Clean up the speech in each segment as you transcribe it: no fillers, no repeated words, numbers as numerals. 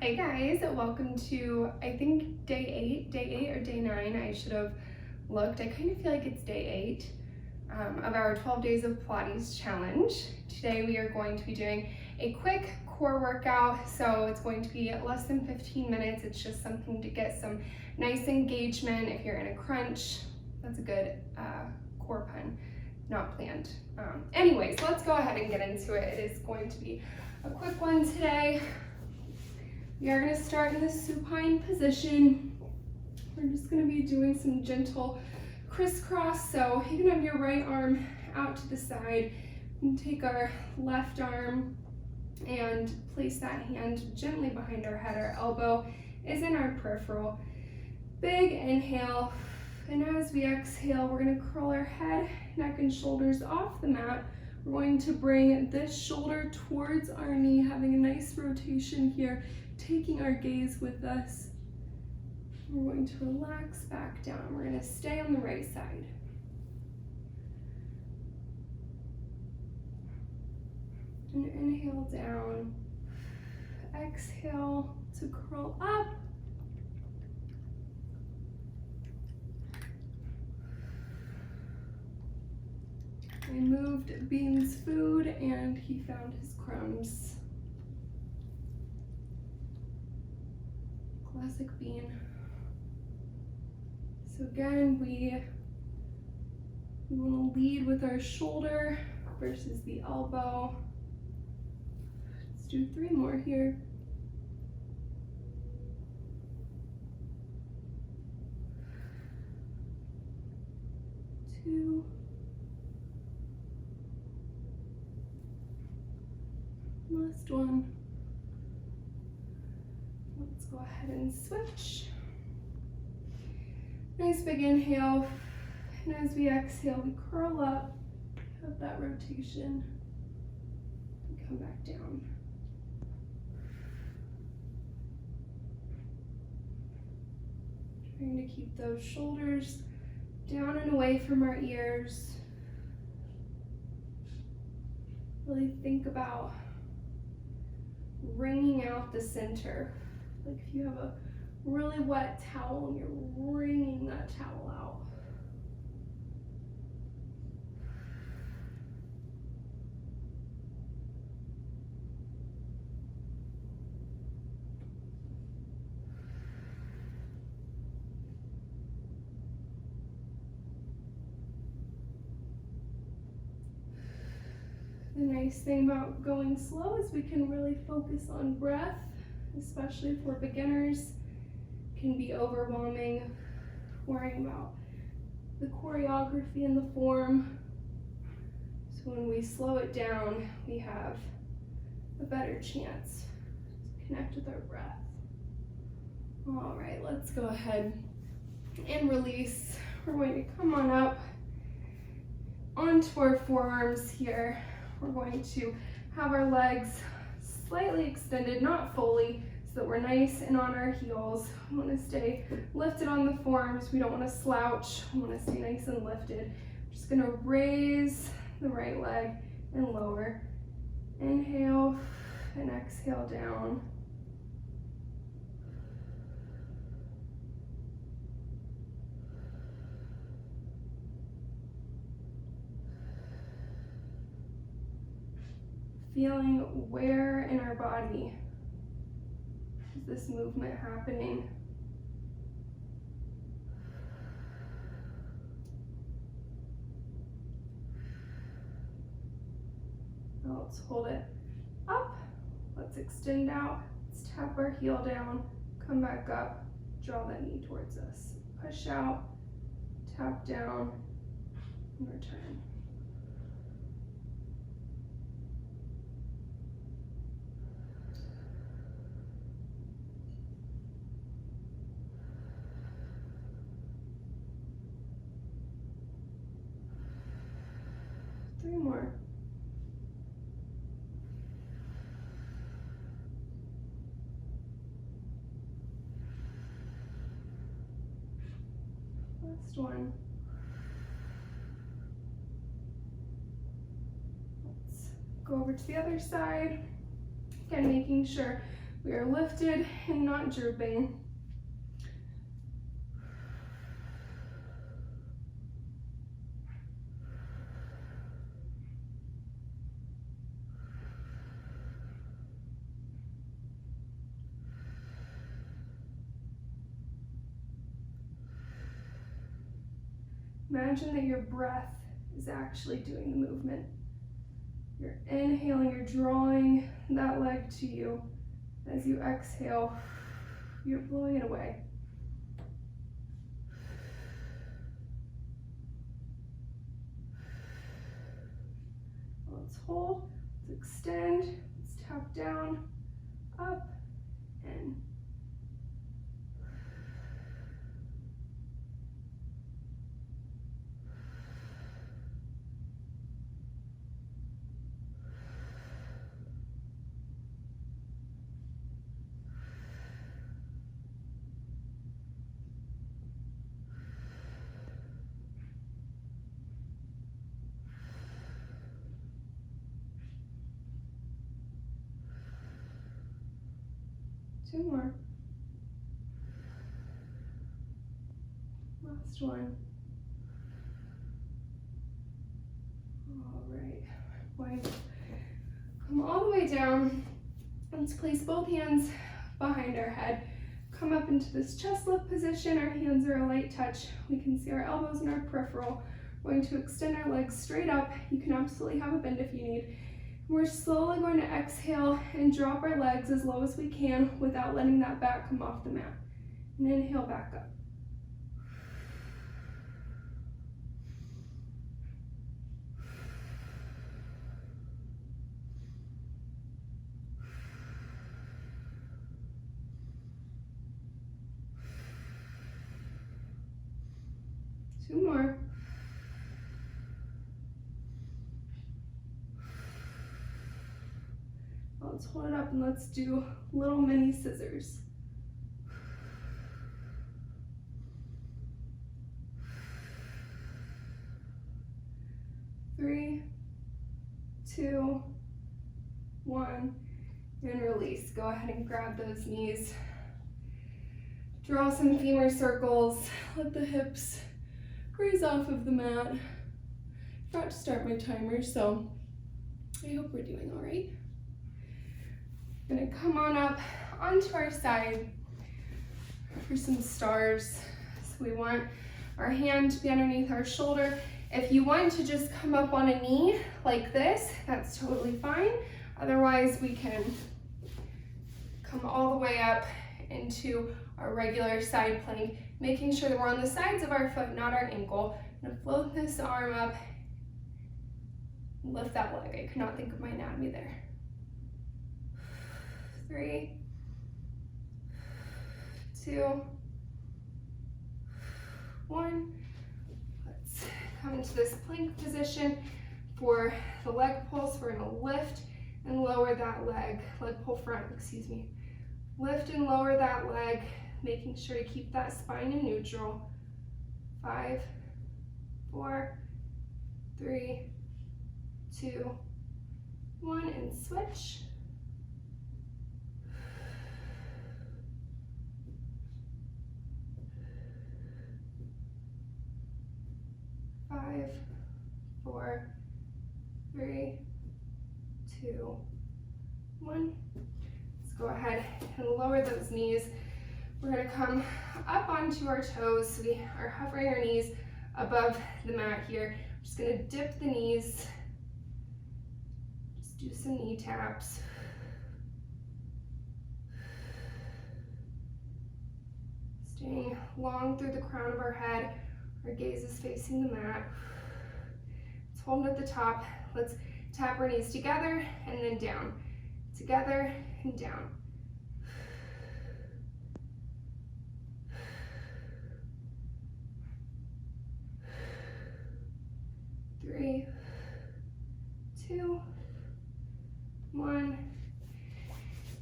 Hi guys, welcome to, I think day 8 or day 9. I should have looked. I kind of feel like it's day 8 of our 12 days of Pilates challenge. Today we are going to be doing a quick core workout, so it's going to be less than 15 minutes. It's just something to get some nice engagement. If you're in a crunch, that's a good core pun, not planned. Anyways, let's go ahead and get into it. It is going to be a quick one today. We are going to start in the supine position. We're just going to be doing some gentle crisscross. So you can have your right arm out to the side and take our left arm and place that hand gently behind our head. Our elbow is in our peripheral. Big inhale, and as we exhale, we're going to curl our head, neck, and shoulders off the mat. We're going to bring this shoulder towards our knee, having a nice rotation here, taking our gaze with us. We're going to relax back down. We're going to stay on the right side. And inhale down. Exhale to curl up. I moved Bean's food and he found his crumbs. Classic Bean. So again, we want to lead with our shoulder versus the elbow. Let's do 3 more here. Two. Last one. Let's go ahead and switch. Nice big inhale, and as we exhale, we curl up, have that rotation, and come back down. Trying to keep those shoulders down and away from our ears. Really think about wringing out the center. Like if you have a really wet towel and you're wringing that towel out. The nice thing about going slow is we can really focus on breath, especially for beginners. It can be overwhelming worrying about the choreography and the form. So when we slow it down, we have a better chance to connect with our breath. All right, let's go ahead and release. We're going to come on up onto our forearms here. We're going to have our legs slightly extended, not fully, so that we're nice and on our heels. We want to stay lifted on the forearms. We don't want to slouch. We want to stay nice and lifted. We're just going to raise the right leg and lower. Inhale and exhale down. Feeling where in our body is this movement happening. Now let's hold it up. Let's extend out. Let's tap our heel down, come back up, draw that knee towards us. Push out, tap down, and return. Three more. Last one. Let's go over to the other side. Again, making sure We are lifted and not drooping. Imagine that your breath is actually doing the movement. You're inhaling, you're drawing that leg to you. As you exhale, you're blowing it away. Let's hold, let's extend, let's tap down, up, in. Two more. Last one. All right. Point. Come all the way down. Let's place both hands behind our head. Come up into this chest lift position. Our hands are a light touch. We can see our elbows and our peripheral. We're going to extend our legs straight up. You can absolutely have a bend if you need. We're slowly going to exhale and drop our legs as low as we can without letting that back come off the mat. And inhale back up. Two more. Let's hold it up and let's do little mini scissors. Three, two, one, and release. Go ahead and grab those knees. Draw some femur circles. Let the hips graze off of the mat. Forgot to start my timer, so I hope we're doing all right. I'm gonna come on up onto our side for some stars. So we want our hand to be underneath our shoulder. If you want to just come up on a knee like this, that's totally fine. Otherwise, we can come all the way up into our regular side plank, making sure that we're on the sides of our foot, not our ankle. I'm gonna float this arm up, lift that leg. I could not think of my anatomy there. 3, 2, 1. Let's come into this plank position. For the leg pulls, we're gonna lift and lower that leg pull front, excuse me. Lift and lower that leg, making sure to keep that spine in neutral. 5, 4, 3, 2, 1, and switch. 5, 4, 3, 2, 1. Let's go ahead and lower those knees. We're going to come up onto our toes. So we are hovering our knees above the mat here. We're just going to dip the knees. Just do some knee taps. Staying long through the crown of our head. Our gaze is facing the mat. Let's hold at the top. Let's tap our knees together and then down. Together and down. Three, 2, 1.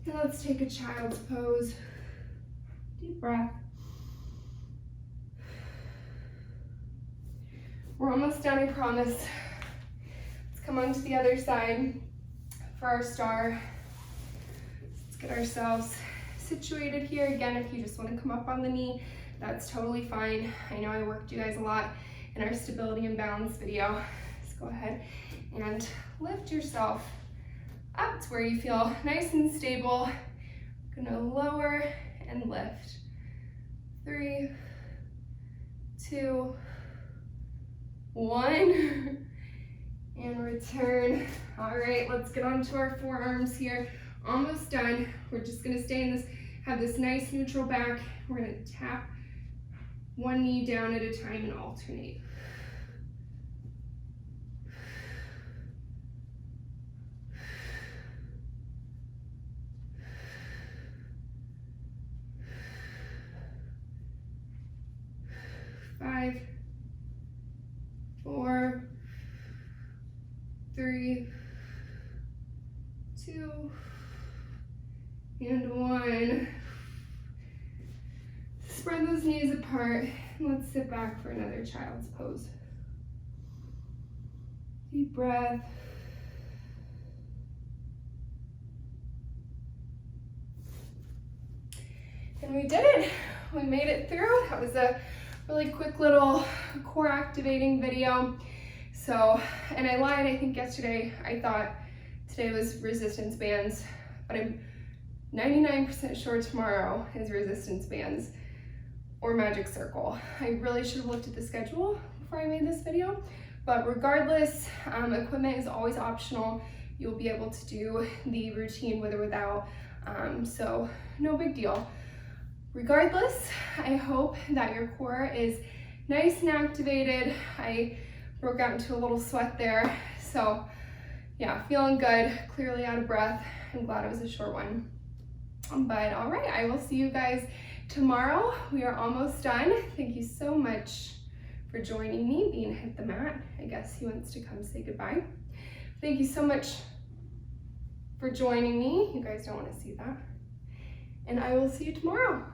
And let's take a child's pose. Deep breath. We're almost done, I promise. Let's come on to the other side for our star. Let's get ourselves situated here. Again, if you just want to come up on the knee, that's totally fine. I know I worked you guys a lot in our stability and balance video. Just go ahead and lift yourself up to where you feel nice and stable. Gonna lower and lift. 3, 2, 1, and return. All right, let's get onto our forearms here. Almost done. We're just gonna stay in this, have this nice neutral back. We're gonna tap one knee down at a time and alternate. Five, 4, 3, 2, and 1. Spread those knees apart. Let's sit back for another child's pose. Deep breath. And we did it. We made it through. That was a really quick little core activating video. So, and I lied, I think yesterday I thought today was resistance bands, but I'm 99% sure tomorrow is resistance bands or magic circle. I really should have looked at the schedule before I made this video, but regardless, equipment is always optional. You'll be able to do the routine with or without, so no big deal. Regardless, I hope that your core is nice and activated. I broke out into a little sweat there. So yeah, feeling good, clearly out of breath. I'm glad it was a short one. But all right, I will see you guys tomorrow. We are almost done. Thank you so much for joining me. Bean hit the mat. I guess he wants to come say goodbye. Thank you so much for joining me. You guys don't want to see that. And I will see you tomorrow.